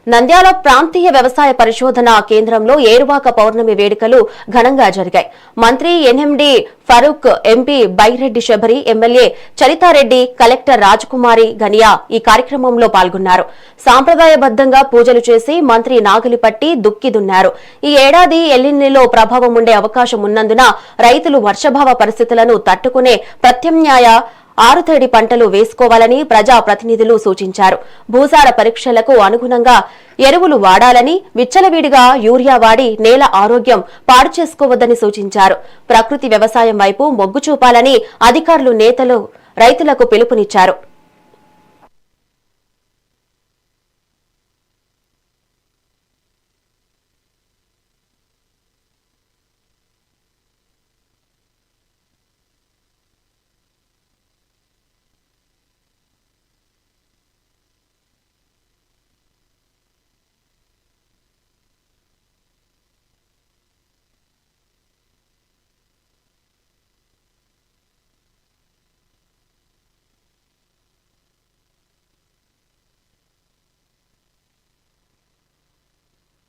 నంద్యాల ప్రాంతీయ వ్యవసాయ పరిశోధన కేంద్రంలో ఏరువాక పౌర్ణమి వేడుకలు ఘనంగా జరిగాయి. మంత్రి NMD Farooq, MP Byreddy Shabari, MLA Charitha Reddy, collector Rajakumari Ganiya ఈ కార్యక్రమంలో పాల్గొన్నారు. సాంప్రదాయబద్దంగా పూజలు చేసి మంత్రి నాగలి పట్టి దుక్కి దున్నారు. ఈ ఏడాది ఎల్నినో ప్రభావం ఉండే అవకాశం ఉన్నందున రైతులు వర్షాభావ పరిస్థితులను తట్టుకునే ప్రత్యామ్నాయ ఆరుతడి పంటలు వేసుకోవాలని ప్రజా ప్రతినిధులు సూచించారు. భూసార పరీక్షలకు అనుగుణంగా ఎరువులు వాడాలని, విచ్చలవిడిగా యూరియా వాడి నేల ఆరోగ్యం పాడు చేసుకోవద్దని సూచించారు. ప్రకృతి వ్యవసాయం వైపు మొగ్గు చూపాలని అధికారులు, నేతలు రైతులకు పిలుపునిచ్చారు.